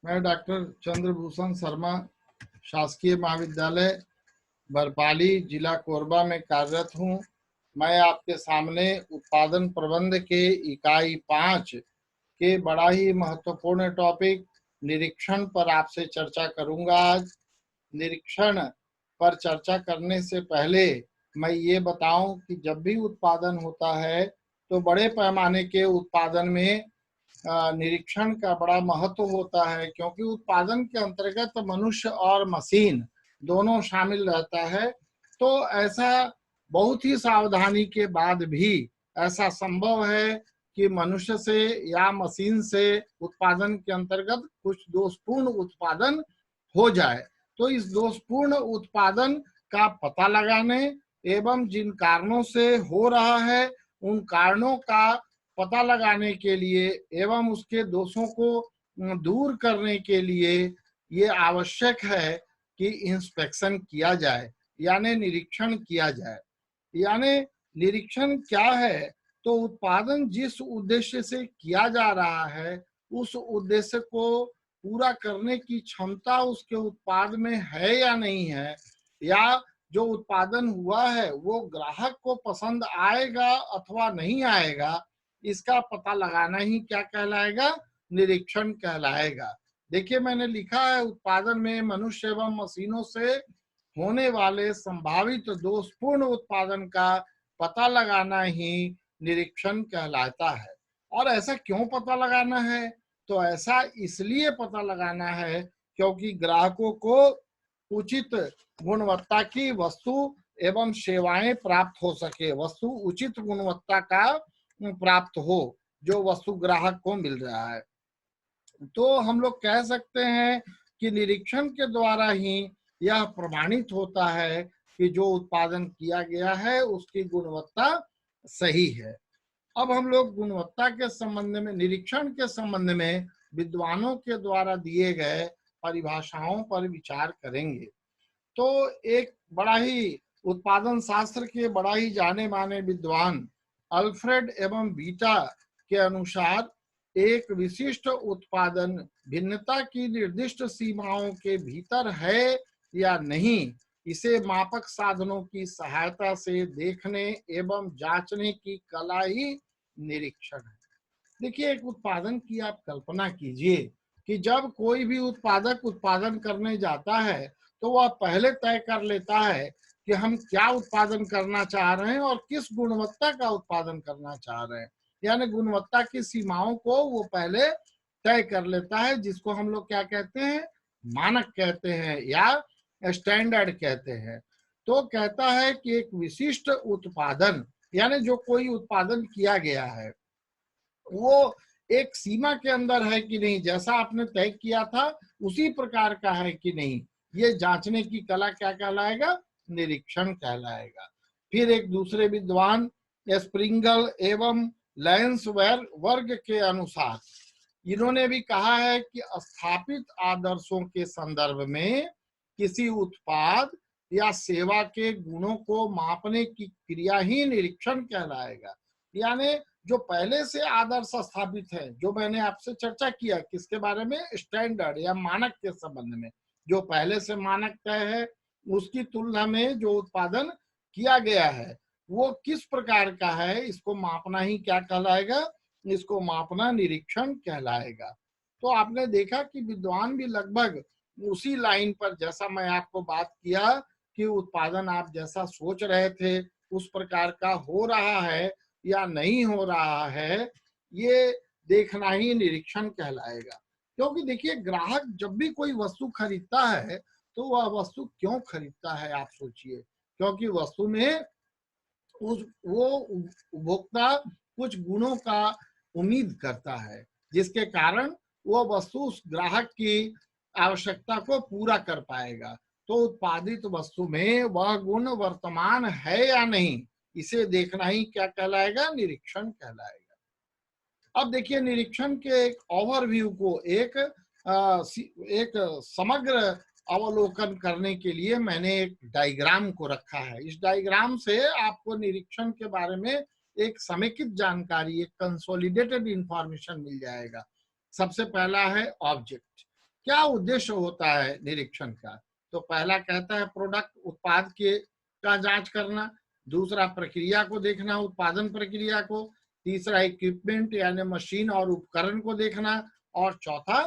मैं डॉक्टर चंद्रभूषण शर्मा, शासकीय महाविद्यालय बरपाली, जिला कोरबा में कार्यरत हूँ। मैं आपके सामने उत्पादन प्रबंध के इकाई 5 के बड़ा ही महत्वपूर्ण टॉपिक निरीक्षण पर आपसे चर्चा करूंगा। आज निरीक्षण पर चर्चा करने से पहले मैं ये बताऊं कि जब भी उत्पादन होता है तो बड़े पैमाने के उत्पादन में निरीक्षण का बड़ा महत्व होता है, क्योंकि उत्पादन के अंतर्गत मनुष्य और मशीन दोनों शामिल रहता है। तो ऐसा बहुत ही सावधानी के बाद भी ऐसा संभव है कि मनुष्य से या मशीन से उत्पादन के अंतर्गत कुछ दोषपूर्ण उत्पादन हो जाए। तो इस दोषपूर्ण उत्पादन का पता लगाने एवं जिन कारणों से हो रहा है उन कारणों का पता लगाने के लिए एवं उसके दोषों को दूर करने के लिए ये आवश्यक है कि इंस्पेक्शन किया जाए, यानी निरीक्षण किया जाए। यानी निरीक्षण क्या है? तो उत्पादन जिस उद्देश्य से किया जा रहा है उस उद्देश्य को पूरा करने की क्षमता उसके उत्पाद में है या नहीं है, या जो उत्पादन हुआ है वो ग्राहक को पसंद आएगा अथवा नहीं आएगा, इसका पता लगाना ही क्या कहलाएगा? निरीक्षण कहलाएगा। देखिए, मैंने लिखा है उत्पादन में मनुष्य एवं मशीनों से होने वाले संभावित दोषपूर्ण उत्पादन का पता लगाना ही निरीक्षण कहलाता है। और ऐसा क्यों पता लगाना है? तो ऐसा इसलिए पता लगाना है क्योंकि ग्राहकों को उचित गुणवत्ता की वस्तु एवं सेवाएं प्राप्त हो सके, वस्तु उचित गुणवत्ता का प्राप्त हो जो वस्तु ग्राहक को मिल रहा है। तो हम लोग कह सकते हैं कि निरीक्षण के द्वारा ही यह प्रमाणित होता है कि जो उत्पादन किया गया है उसकी गुणवत्ता सही है। अब हम लोग गुणवत्ता के संबंध में, निरीक्षण के संबंध में विद्वानों के द्वारा दिए गए परिभाषाओं पर विचार करेंगे। तो एक बड़ा ही उत्पादन शास्त्र के बड़ा ही जाने माने विद्वान अल्फ्रेड एवं बीटा के अनुसार एक विशिष्ट उत्पादन भिन्नता की निर्दिष्ट सीमाओं के भीतर है या नहीं, इसे मापक साधनों की सहायता से देखने एवं जांचने की कला ही निरीक्षण है। देखिए, एक उत्पादन की आप कल्पना कीजिए कि जब कोई भी उत्पादक उत्पादन करने जाता है तो वह पहले तय कर लेता है कि हम क्या उत्पादन करना चाह रहे हैं और किस गुणवत्ता का उत्पादन करना चाह रहे हैं। यानी गुणवत्ता की सीमाओं को वो पहले तय कर लेता है, जिसको हम लोग क्या कहते हैं? मानक कहते हैं या स्टैंडर्ड कहते हैं। तो कहता है कि एक विशिष्ट उत्पादन, यानी जो कोई उत्पादन किया गया है वो एक सीमा के अंदर है कि नहीं, जैसा आपने तय किया था उसी प्रकार का है कि नहीं, ये जांचने की कला क्या कहलाएगा? निरीक्षण कहलाएगा। फिर एक दूसरे विद्वान स्प्रिंगल एवं लैंस वर्ग के अनुसार इन्होंने भी कहा है कि स्थापित आदर्शों के संदर्भ में किसी उत्पाद या सेवा के गुणों को मापने की क्रिया ही निरीक्षण कहलाएगा। यानी जो पहले से आदर्श स्थापित है, जो मैंने आपसे चर्चा किया किसके बारे में? स्टैंडर्ड या मानक के संबंध में। जो पहले से मानक तय है उसकी तुलना में जो उत्पादन किया गया है वो किस प्रकार का है, इसको मापना ही क्या कहलाएगा? इसको मापना निरीक्षण कहलाएगा। तो आपने देखा कि विद्वान भी लगभग उसी लाइन पर, जैसा मैं आपको बात किया कि उत्पादन आप जैसा सोच रहे थे उस प्रकार का हो रहा है या नहीं हो रहा है, ये देखना ही निरीक्षण कहलाएगा। क्योंकि देखिए, ग्राहक जब भी कोई वस्तु खरीदता है तो वह वस्तु क्यों खरीदता है आप सोचिए? क्योंकि वस्तु में वो उपभोक्ता कुछ गुणों का उम्मीद करता है, जिसके कारण वो वस्तु उस ग्राहक की आवश्यकता को पूरा कर पाएगा। तो उत्पादित वस्तु में वह गुण वर्तमान है या नहीं, इसे देखना ही क्या कहलाएगा? निरीक्षण कहलाएगा। अब देखिए, निरीक्षण के एक ओवरव्यू को, एक समग्र अवलोकन करने के लिए मैंने एक डायग्राम को रखा है। इस डायग्राम से आपको निरीक्षण के बारे में एक समेकित जानकारी, एक कंसोलिडेटेड इंफॉर्मेशन मिल जाएगा। सबसे पहला है ऑब्जेक्ट। क्या उद्देश्य होता है निरीक्षण का? तो पहला कहता है प्रोडक्ट उत्पाद के का जांच करना, दूसरा प्रक्रिया को देखना, उत्पादन प्रक्रिया को, तीसरा इक्विपमेंट यानी मशीन और उपकरण को देखना, और चौथा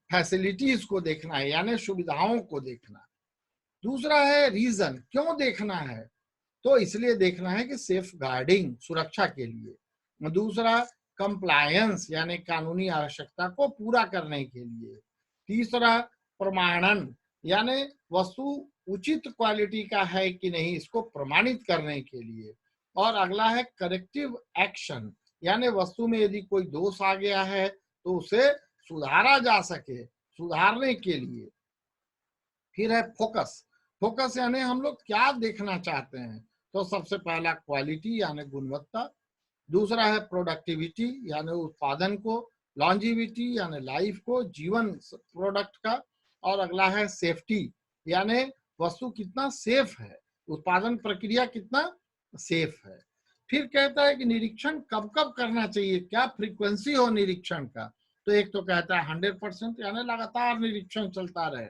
फैसिलिटीज को देखना है यानी सुविधाओं को देखना। दूसरा है रीजन, क्यों देखना है? तो इसलिए देखना है कि सेफ गार्डिंग, सुरक्षा के लिए। दूसरा कंप्लायंस यानी कानूनी आवश्यकता को पूरा करने के लिए। तीसरा प्रमाणन यानी वस्तु उचित क्वालिटी का है कि नहीं इसको प्रमाणित करने के लिए। और अगला है करेक्टिव एक्शन यानी वस्तु में यदि कोई दोष आ गया है तो उसे सुधारा जा सके, सुधारने के लिए। फिर है फोकस, फोकस यानी हम लोग क्या देखना चाहते हैं। तो सबसे पहला क्वालिटी यानी गुणवत्ता, दूसरा है प्रोडक्टिविटी यानी उत्पादन को, लॉन्जिविटी यानी लाइफ को, जीवन प्रोडक्ट का, और अगला है सेफ्टी यानी वस्तु कितना सेफ है, उत्पादन प्रक्रिया कितना सेफ है। फिर कहता है कि निरीक्षण कब कब करना चाहिए, क्या फ्रीक्वेंसी हो निरीक्षण का। तो एक तो कहता है 100% यानी लगातार निरीक्षण चलता रहे।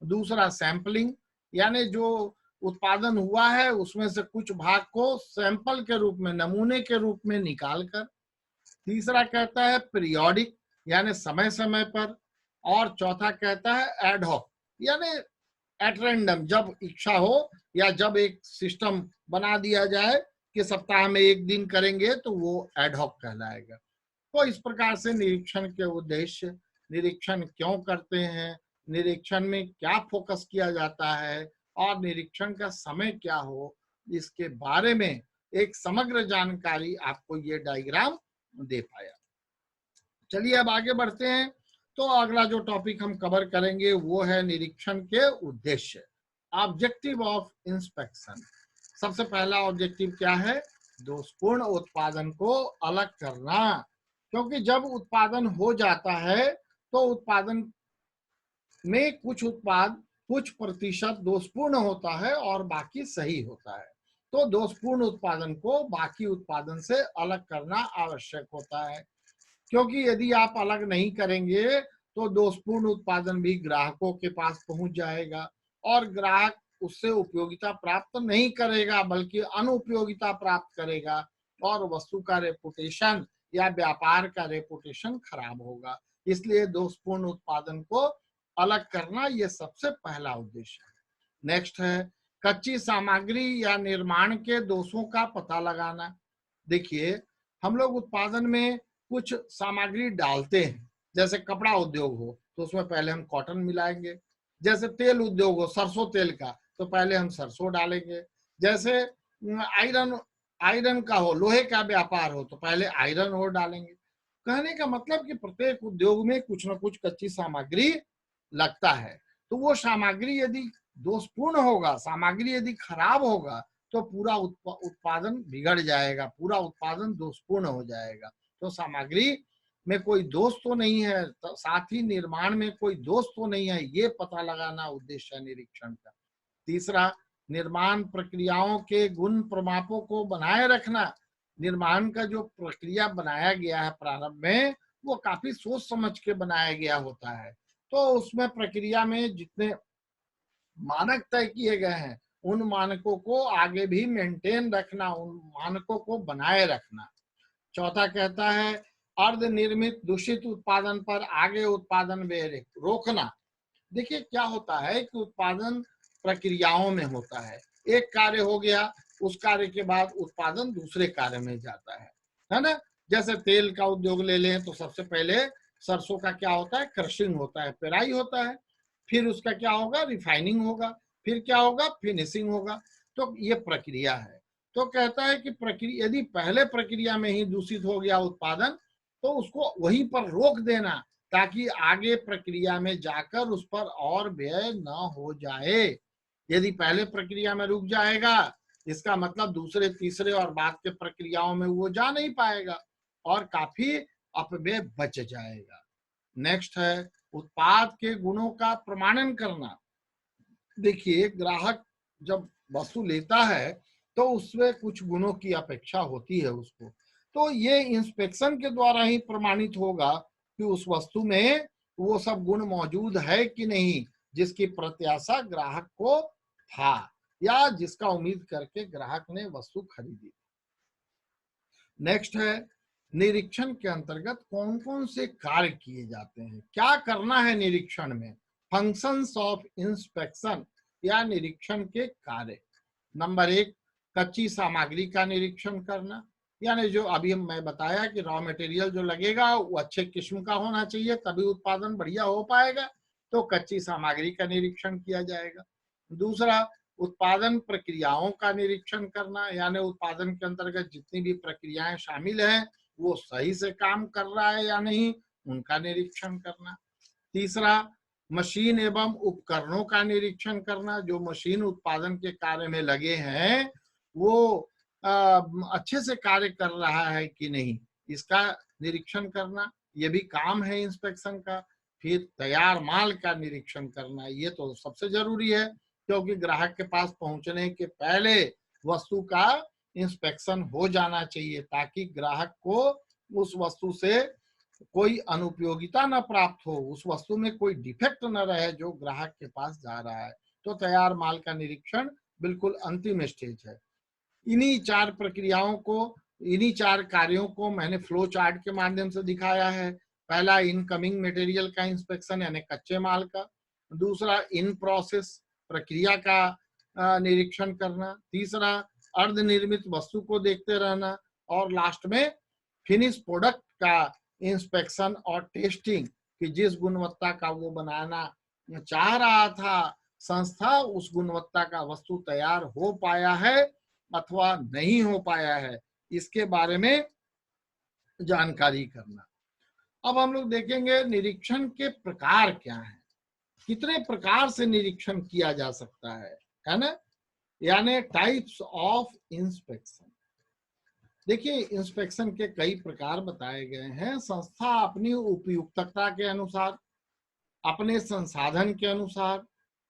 दूसरा सैंपलिंग यानी जो उत्पादन हुआ है उसमें से कुछ भाग को सैंपल के रूप में, नमूने के रूप में निकाल कर। तीसरा कहता है पीरियोडिक यानी समय समय पर, और चौथा कहता है एडहॉक यानी एट रैंडम, जब इच्छा हो या जब एक सिस्टम बना दिया जाए कि सप्ताह में एक दिन करेंगे तो वो एडहॉक कहलाएगा। तो इस प्रकार से निरीक्षण के उद्देश्य, निरीक्षण क्यों करते हैं, निरीक्षण में क्या फोकस किया जाता है, और निरीक्षण का समय क्या हो, इसके बारे में एक समग्र जानकारी आपको ये डायग्राम दे पाया। चलिए अब आगे बढ़ते हैं। तो अगला जो टॉपिक हम कवर करेंगे वो है निरीक्षण के उद्देश्य, ऑब्जेक्टिव ऑफ इंस्पेक्शन। सबसे पहला ऑब्जेक्टिव क्या है? दोषपूर्ण उत्पादन को अलग करना, क्योंकि जब उत्पादन हो जाता है तो उत्पादन में कुछ प्रतिशत दोषपूर्ण होता है और बाकी सही होता है। तो दोषपूर्ण उत्पादन को बाकी उत्पादन से अलग करना आवश्यक होता है, क्योंकि यदि आप अलग नहीं करेंगे तो दोषपूर्ण उत्पादन भी ग्राहकों के पास पहुंच जाएगा और ग्राहक उससे उपयोगिता प्राप्त नहीं करेगा बल्कि अनुपयोगिता प्राप्त करेगा, और वस्तु का रेपुटेशन या व्यापार का रेपुटेशन खराब होगा। इसलिए दोषपूर्ण उत्पादन को अलग करना ये सबसे पहला उद्देश्य है। नेक्स्ट है कच्ची सामग्री या निर्माण के दोषों का पता लगाना। देखिए, हम लोग उत्पादन में कुछ सामग्री डालते हैं, जैसे कपड़ा उद्योग हो तो उसमें पहले हम कॉटन मिलाएंगे, जैसे तेल उद्योग हो सरसों तेल का तो पहले हम सरसों डालेंगे, जैसे आयरन आयरन का हो, लोहे का व्यापार हो तो पहले आयरन और डालेंगे। कहने का मतलब कि प्रत्येक उद्योग में कुछ न कुछ कच्ची सामग्री लगता है। तो वो सामग्री यदि दोषपूर्ण होगा, सामग्री यदि खराब होगा तो पूरा उत्पादन बिगड़ जाएगा, पूरा उत्पादन दोषपूर्ण हो जाएगा। तो सामग्री में कोई दोष तो नहीं है, तो साथ ही निर्माण में कोई दोष तो नहीं है, ये पता लगाना उद्देश्य है निरीक्षण का। तीसरा, निर्माण प्रक्रियाओं के गुण प्रमापों को बनाए रखना। निर्माण का जो प्रक्रिया बनाया गया है प्रारंभ में वो काफी सोच समझ के बनाया गया होता है, तो उसमें प्रक्रिया में जितने मानक तय किए गए हैं उन मानकों को आगे भी मेंटेन रखना, उन मानकों को बनाए रखना। चौथा कहता है अर्ध निर्मित दूषित उत्पादन पर आगे उत्पादन में रोकना। देखिए क्या होता है कि उत्पादन प्रक्रियाओं में होता है, एक कार्य हो गया उस कार्य के बाद उत्पादन दूसरे कार्य में जाता है ना। जैसे तेल का उद्योग ले लें तो सबसे पहले सरसों का क्या होता है, क्रशिंग होता है, पेराई होता है, फिर उसका क्या होगा, रिफाइनिंग होगा, फिर क्या होगा, फिनिशिंग होगा। तो ये प्रक्रिया है। तो कहता है कि प्रक्रिया यदि पहले प्रक्रिया में ही दूषित हो गया उत्पादन तो उसको वहीं पर रोक देना, ताकि आगे प्रक्रिया में जाकर उस पर और व्यय न हो जाए। यदि पहले प्रक्रिया में रुक जाएगा इसका मतलब दूसरे तीसरे और बाद के प्रक्रियाओं में वो जा नहीं पाएगा और काफी अपव्यय बच जाएगा। नेक्स्ट है उत्पाद के गुणों का प्रमाणन करना। देखिए, ग्राहक जब वस्तु लेता है तो उसमें कुछ गुणों की अपेक्षा होती है उसको, तो ये इंस्पेक्शन के द्वारा ही प्रमाणित होगा कि उस वस्तु में वो सब गुण मौजूद है कि नहीं जिसकी प्रत्याशा ग्राहक को था या जिसका उम्मीद करके ग्राहक ने वस्तु खरीदी। नेक्स्ट है, निरीक्षण के अंतर्गत कौन कौन से कार्य किए जाते हैं, क्या करना है निरीक्षण में। फंक्शंस ऑफ इंस्पेक्शन या निरीक्षण के कार्य। नंबर 1, कच्ची सामग्री का निरीक्षण करना, यानी जो अभी मैं बताया कि रॉ मटेरियल जो लगेगा वो अच्छे किस्म का होना चाहिए, तभी उत्पादन बढ़िया हो पाएगा, तो कच्ची सामग्री का निरीक्षण किया जाएगा। दूसरा, उत्पादन प्रक्रियाओं का निरीक्षण करना, यानी उत्पादन के अंतर्गत जितनी भी प्रक्रियाएं शामिल हैं वो सही से काम कर रहा है या नहीं, उनका निरीक्षण करना। तीसरा, मशीन एवं उपकरणों का निरीक्षण करना, जो मशीन उत्पादन के कार्य में लगे हैं वो अच्छे से कार्य कर रहा है कि नहीं, इसका निरीक्षण करना, ये भी काम है इंस्पेक्शन का। फिर तैयार माल का निरीक्षण करना, ये तो सबसे जरूरी है क्योंकि ग्राहक के पास पहुंचने के पहले वस्तु का इंस्पेक्शन हो जाना चाहिए ताकि ग्राहक को उस वस्तु से कोई अनुपयोगिता न प्राप्त हो, उस वस्तु में कोई डिफेक्ट न रहे जो ग्राहक के पास जा रहा है। तो तैयार माल का निरीक्षण बिल्कुल अंतिम स्टेज है। इन्हीं 4 प्रक्रियाओं को, इन्हीं 4 कार्यों को मैंने फ्लो चार्ट के माध्यम से दिखाया है। पहला, इनकमिंग मटेरियल का इंस्पेक्शन यानी कच्चे माल का। दूसरा, इन प्रोसेस प्रक्रिया का निरीक्षण करना। तीसरा, अर्धनिर्मित वस्तु को देखते रहना। और लास्ट में फिनिश प्रोडक्ट का इंस्पेक्शन और टेस्टिंग कि जिस गुणवत्ता का वो बनाना चाह रहा था संस्था, उस गुणवत्ता का वस्तु तैयार हो पाया है अथवा नहीं हो पाया है, इसके बारे में जानकारी करना। अब हम लोग देखेंगे निरीक्षण के प्रकार क्या हैं, कितने प्रकार से निरीक्षण किया जा सकता है ना, यानी टाइप्स ऑफ इंस्पेक्शन। देखिए, इंस्पेक्शन के कई प्रकार बताए गए हैं। संस्था अपनी उपयुक्तता के अनुसार, अपने संसाधन के अनुसार,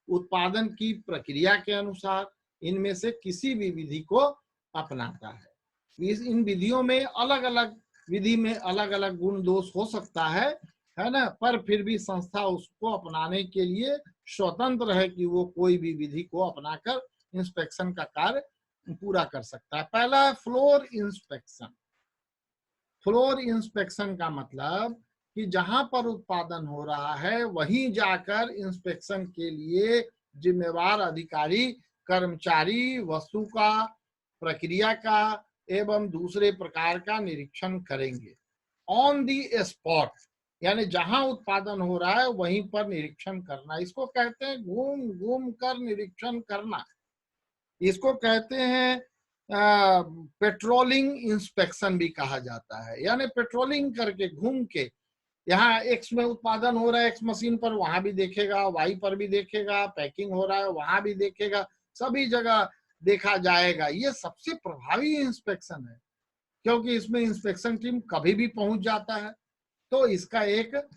उत्पादन की प्रक्रिया के अनुसार इनमें से किसी भी विधि को अपनाता है। इन विधियों में अलग अलग विधि में अलग अलग गुण दोष हो सकता है ना, पर फिर भी संस्था उसको अपनाने के लिए स्वतंत्र है कि वो कोई भी विधि को अपनाकर इंस्पेक्शन का कार्य पूरा कर सकता है। पहला है फ्लोर इंस्पेक्शन। फ्लोर इंस्पेक्शन का मतलब कि जहां पर उत्पादन हो रहा है वहीं जाकर इंस्पेक्शन के लिए जिम्मेवार अधिकारी कर्मचारी वस्तु का, प्रक्रिया का एवं दूसरे प्रकार का निरीक्षण करेंगे। ऑन दी स्पॉट, यानी जहां उत्पादन हो रहा है वहीं पर निरीक्षण करना, इसको कहते हैं घूम घूम कर निरीक्षण करना। इसको कहते हैं पेट्रोलिंग इंस्पेक्शन भी कहा जाता है, यानी पेट्रोलिंग करके घूम के, यहाँ एक्स में उत्पादन हो रहा है एक्स मशीन पर, वहां भी देखेगा, वाई पर भी देखेगा, पैकिंग हो रहा है वहां भी देखेगा, सभी जगह देखा जाएगा। ये सबसे प्रभावी इंस्पेक्शन है क्योंकि इसमें इंस्पेक्शन टीम कभी भी पहुंच जाता है, तो इसका एक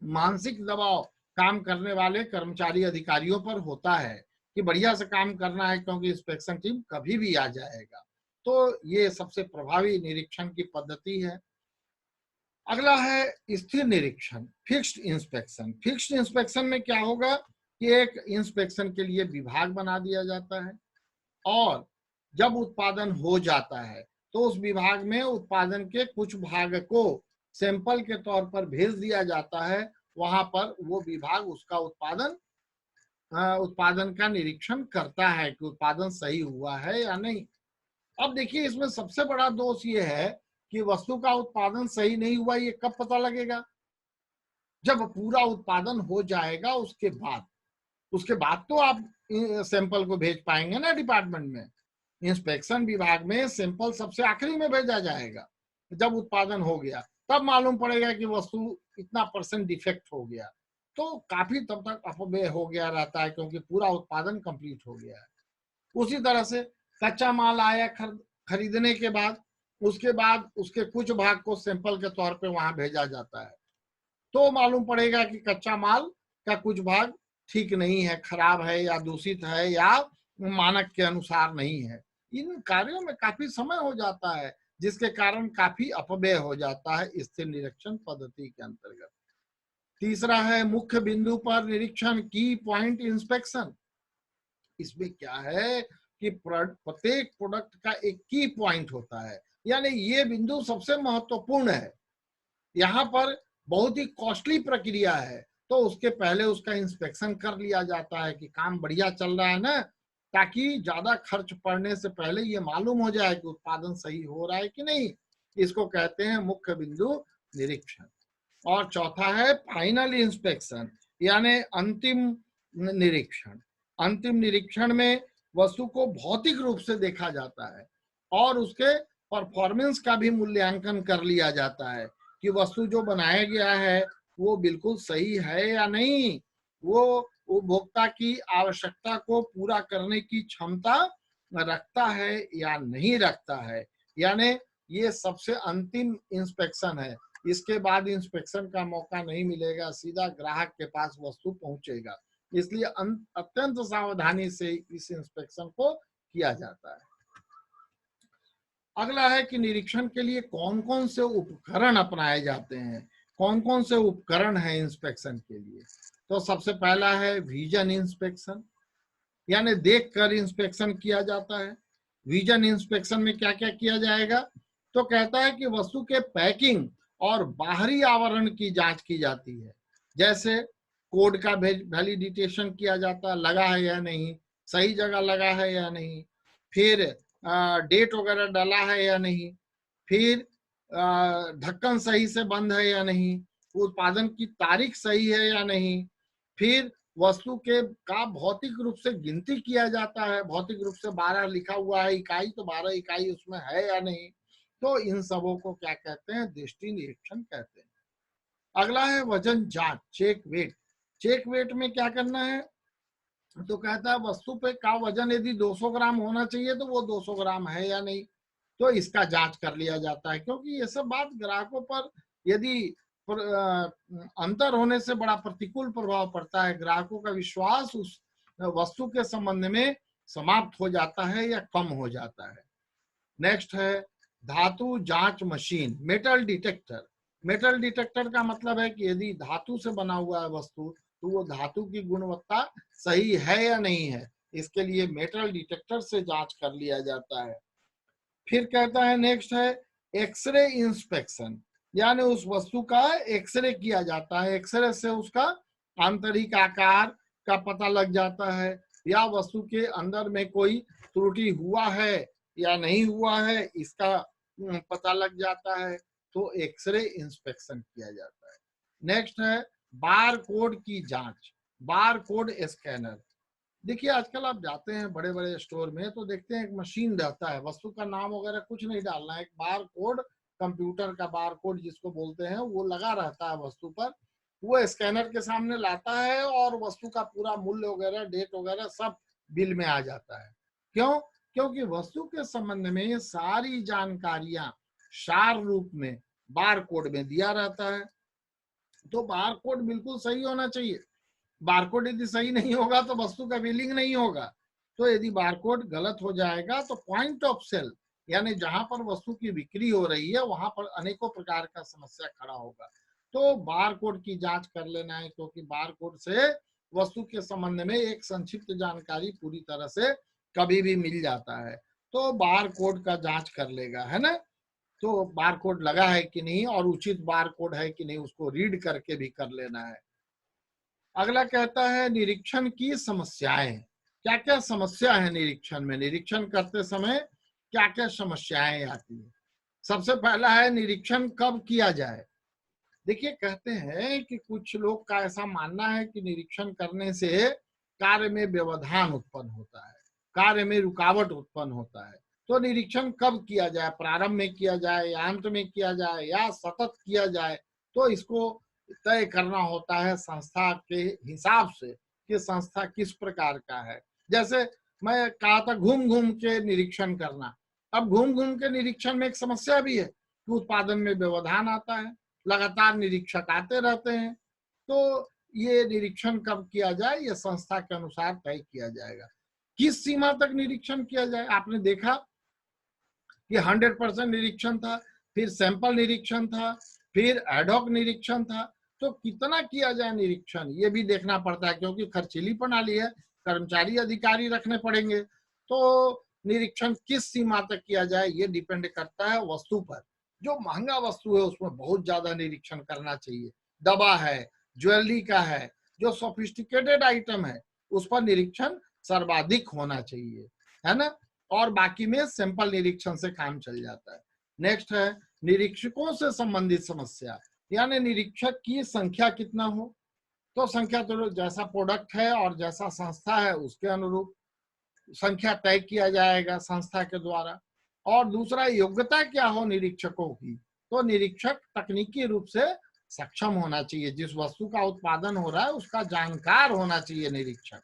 मानसिक दबाव काम करने वाले कर्मचारी अधिकारियों पर होता है कि बढ़िया से काम करना है क्योंकि इंस्पेक्शन टीम कभी भी आ जाएगा। तो ये सबसे प्रभावी निरीक्षण की पद्धति है। अगला है स्थिर निरीक्षण, फिक्स्ड इंस्पेक्शन। फिक्स्ड इंस्पेक्शन में क्या होगा कि एक इंस्पेक्शन के लिए विभाग बना दिया जाता है और जब उत्पादन हो जाता है तो उस विभाग में उत्पादन के कुछ भाग को सैंपल के तौर पर भेज दिया जाता है। वहां पर वो विभाग उसका उत्पादन का निरीक्षण करता है कि उत्पादन सही हुआ है या नहीं। अब देखिए, इसमें सबसे बड़ा दोष ये है कि वस्तु का उत्पादन सही नहीं हुआ, ये कब पता लगेगा? जब पूरा उत्पादन हो जाएगा उसके बाद तो आप सैंपल को भेज पाएंगे ना डिपार्टमेंट में। इंस्पेक्शन विभाग में सैंपल सबसे आखिरी में भेजा जाएगा, जब उत्पादन हो गया तब मालूम पड़ेगा कि वस्तु इतना % डिफेक्ट हो गया, तो काफी तब तक अपव्यय हो गया रहता है क्योंकि पूरा उत्पादन कंप्लीट हो गया है। उसी तरह से कच्चा माल आया खरीदने के बाद, उसके बाद उसके कुछ भाग को सैंपल के तौर पे वहां भेजा जाता है, तो मालूम पड़ेगा कि कच्चा माल का कुछ भाग ठीक नहीं है, खराब है या दूषित है या मानक के अनुसार नहीं है। इन कार्यों में काफी समय हो जाता है जिसके कारण काफी अपव्यय हो जाता है स्थिर निरीक्षण पद्धति के अंतर्गत। तीसरा है मुख्य बिंदु पर निरीक्षण, की पॉइंट इंस्पेक्शन। इसमें क्या है कि प्रत्येक प्रोडक्ट का एक की पॉइंट होता है, यानी ये बिंदु सबसे महत्वपूर्ण है, यहाँ पर बहुत ही कॉस्टली प्रक्रिया है, तो उसके पहले उसका इंस्पेक्शन कर लिया जाता है कि काम बढ़िया चल रहा है ना, ताकि ज्यादा खर्च पड़ने से पहले ये मालूम हो जाए कि उत्पादन सही हो रहा है कि नहीं। इसको कहते हैं मुख्य बिंदु निरीक्षण। और चौथा है फाइनल इंस्पेक्शन, यानी अंतिम निरीक्षण। अंतिम निरीक्षण में वस्तु को भौतिक रूप से देखा जाता है और उसके परफॉर्मेंस का भी मूल्यांकन कर लिया जाता है कि वस्तु जो बनाया गया है वो बिल्कुल सही है या नहीं, वो उपभोक्ता की आवश्यकता को पूरा करने की क्षमता रखता है या नहीं रखता है। यानी ये सबसे अंतिम इंस्पेक्शन है, इसके बाद इंस्पेक्शन का मौका नहीं मिलेगा, सीधा ग्राहक के पास वस्तु पहुंचेगा। इसलिए अत्यंत सावधानी से इस इंस्पेक्शन को किया जाता है। अगला है कि निरीक्षण के लिए कौन कौन से उपकरण अपनाए जाते हैं, कौन कौन से उपकरण है इंस्पेक्शन के लिए। तो सबसे पहला है विजन इंस्पेक्शन, यानी देखकर इंस्पेक्शन किया जाता है। विजन इंस्पेक्शन में क्या क्या किया जाएगा, तो कहता है कि वस्तु के पैकिंग और बाहरी आवरण की जांच की जाती है, जैसे कोड का वैलिडिटेशन किया जाता है, लगा है या नहीं, सही जगह लगा है या नहीं, फिर डेट वगैरह डाला है या नहीं, फिर ढक्कन सही से बंद है या नहीं, उत्पादन की तारीख सही है या नहीं, फिर वस्तु के का भौतिक रूप से गिनती किया जाता है, भौतिक रूप से 12 लिखा हुआ है इकाई, तो 12 इकाई उसमें है या नहीं। तो इन सबों को क्या कहते हैं, दृष्टि निरीक्षण कहते हैं। अगला है वजन जांच, चेक वेट। चेक वेट में क्या करना है, तो कहता है वस्तु पे का वजन यदि 200 ग्राम होना चाहिए तो वो 200 ग्राम है या नहीं, तो इसका जांच कर लिया जाता है। क्योंकि ये सब बात ग्राहकों पर यदि अंतर होने से बड़ा प्रतिकूल प्रभाव पड़ता है, ग्राहकों का विश्वास उस वस्तु के संबंध में समाप्त हो जाता है या कम हो जाता है। नेक्स्ट है धातु जांच machine, metal detector. Metal detector का मतलब है कि यदि धातु से बना हुआ है वस्तु, तो वो धातु की गुणवत्ता सही है या नहीं है, इसके लिए मेटल डिटेक्टर से जांच कर लिया जाता है। फिर कहता है नेक्स्ट है एक्सरे इंस्पेक्शन, यानी उस वस्तु का एक्सरे किया जाता है, एक्सरे से उसका आंतरिक आकार का पता लग जाता है, या वस्तु के अंदर में कोई त्रुटि हुआ है या नहीं हुआ है इसका पता लग जाता है, तो एक्सरे इंस्पेक्शन किया जाता है। नेक्स्ट है बार कोड की जांच, बार कोड स्कैनर। देखिए आजकल आप जाते हैं बड़े बड़े स्टोर में तो देखते हैं एक मशीन रहता है, वस्तु का नाम वगैरह कुछ नहीं डालना है, एक बार कोड, कंप्यूटर का बार कोड जिसको बोलते हैं, वो लगा रहता है वस्तु पर, वो स्कैनर के सामने लाता है और वस्तु का पूरा मूल्य वगैरह, डेट वगैरह सब बिल में आ जाता है। क्यों? क्योंकि वस्तु के संबंध में सारी जानकारियां सार रूप में बार कोड में दिया रहता है, तो बार कोड बिल्कुल सही होना चाहिए। बारकोड यदि सही नहीं होगा तो वस्तु का बिलिंग नहीं होगा, तो यदि बारकोड गलत हो जाएगा तो पॉइंट ऑफ सेल, यानी जहां पर वस्तु की बिक्री हो रही है वहां पर अनेकों प्रकार का समस्या खड़ा होगा। तो बारकोड की जांच कर लेना है, क्योंकि बारकोड से वस्तु के संबंध में एक संक्षिप्त जानकारी पूरी तरह से कभी भी मिल जाता है, तो बारकोड का जांच कर लेगा, है ना। तो बारकोड लगा है कि नहीं और उचित बारकोड है कि नहीं उसको रीड करके भी कर लेना है। अगला कहता है निरीक्षण की समस्याएं, क्या क्या समस्या है निरीक्षण में, निरीक्षण करते समय क्या क्या समस्याएं आती है। सबसे पहला है निरीक्षण कब किया जाए। देखिए कहते हैं कि कुछ लोग का ऐसा मानना है कि निरीक्षण करने से कार्य में व्यवधान उत्पन्न होता है, कार्य में रुकावट उत्पन्न होता है। तो निरीक्षण कब किया जाए, प्रारंभ में किया जाए या अंत में किया जाए या सतत किया जाए, तो इसको तय करना होता है संस्था के हिसाब से कि संस्था किस प्रकार का है। जैसे मैं कहा था घूम घूम के निरीक्षण करना, अब घूम घूम के निरीक्षण में एक समस्या भी है कि उत्पादन में व्यवधान आता है, लगातार निरीक्षक आते रहते हैं, तो ये निरीक्षण कब किया जाए ये संस्था के अनुसार तय किया जाएगा। किस सीमा तक निरीक्षण किया जाए, आपने देखा कि 100% निरीक्षण था, फिर सैंपल निरीक्षण था, फिर एडहॉक निरीक्षण था, तो कितना किया जाए निरीक्षण, ये भी देखना पड़ता है, क्योंकि खर्चीली प्रणाली है, कर्मचारी अधिकारी रखने पड़ेंगे। तो निरीक्षण किस सीमा तक किया जाए ये डिपेंड करता है वस्तु पर। जो महंगा वस्तु है उसमें बहुत ज्यादा निरीक्षण करना चाहिए, दवा है, ज्वेलरी का है, जो सोफिस्टिकेटेड आइटम है उस पर निरीक्षण सर्वाधिक होना चाहिए, है ना। और बाकी में सिंपल निरीक्षण से काम चल जाता है। नेक्स्ट है निरीक्षकों से संबंधित समस्या, यानी निरीक्षक की संख्या कितना हो। तो संख्या तो जैसा प्रोडक्ट है और जैसा संस्था है उसके अनुरूप संख्या तय किया जाएगा संस्था के द्वारा। और दूसरा योग्यता क्या हो निरीक्षकों की, तो निरीक्षक तकनीकी रूप से सक्षम होना चाहिए, जिस वस्तु का उत्पादन हो रहा है उसका जानकार होना चाहिए निरीक्षक।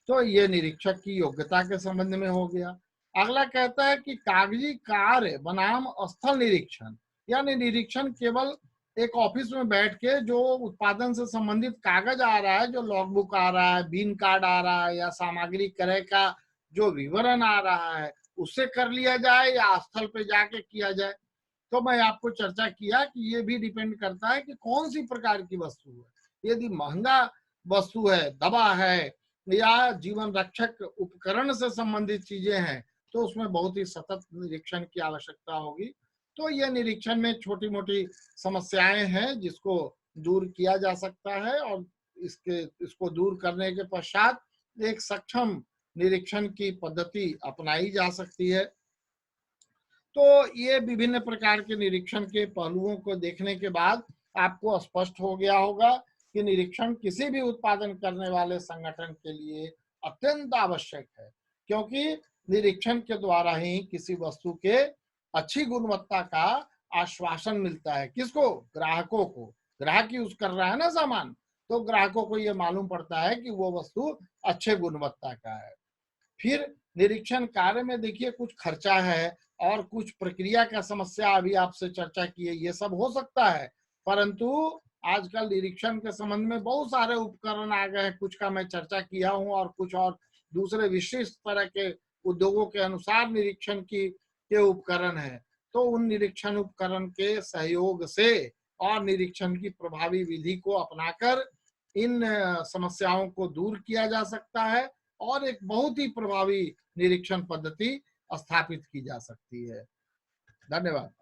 तो ये निरीक्षक की योग्यता के संबंध में हो गया। अगला कहता है कि कागजी कार्य बनाम स्थल निरीक्षण, यानी निरीक्षण केवल एक ऑफिस में बैठ के जो उत्पादन से संबंधित कागज आ रहा है, जो लॉग बुक आ रहा है, बीन कार्ड आ रहा है, या सामग्री क्रय का जो विवरण आ रहा है उससे कर लिया जाए या स्थल पे जाके किया जाए। तो मैं आपको चर्चा किया कि ये भी डिपेंड करता है कि कौन सी प्रकार की वस्तु है। यदि महंगा वस्तु है, दवा है या जीवन रक्षक उपकरण से संबंधित चीजें हैं, तो उसमें बहुत ही सतत निरीक्षण की आवश्यकता होगी। तो यह निरीक्षण में छोटी मोटी समस्याएं हैं जिसको दूर किया जा सकता है, और इसको दूर करने के पश्चात एक सक्षम निरीक्षण की पद्धति अपनाई जा सकती है। तो ये विभिन्न प्रकार के निरीक्षण के पहलुओं को देखने के बाद आपको स्पष्ट हो गया होगा कि निरीक्षण किसी भी उत्पादन करने वाले संगठन के लिए अत्यंत आवश्यक है, क्योंकि निरीक्षण के द्वारा ही किसी वस्तु के अच्छी गुणवत्ता का आश्वासन मिलता है। किसको? ग्राहकों को। ग्राहक यूज कर रहा है ना सामान, तो ग्राहकों को यह मालूम पड़ता है कि वो वस्तु अच्छे गुणवत्ता का है। फिर निरीक्षण कार्य में देखिए कुछ खर्चा है और कुछ प्रक्रिया का समस्या अभी आपसे चर्चा की है, ये सब हो सकता है। परंतु आजकल निरीक्षण के संबंध में बहुत सारे उपकरण आ गए हैं, कुछ का मैं चर्चा किया हूं और कुछ और दूसरे विशिष्ट तरह के उद्योगों के अनुसार निरीक्षण की के उपकरण है। तो उन निरीक्षण उपकरण के सहयोग से और निरीक्षण की प्रभावी विधि को अपनाकर इन समस्याओं को दूर किया जा सकता है और एक बहुत ही प्रभावी निरीक्षण पद्धति स्थापित की जा सकती है। धन्यवाद।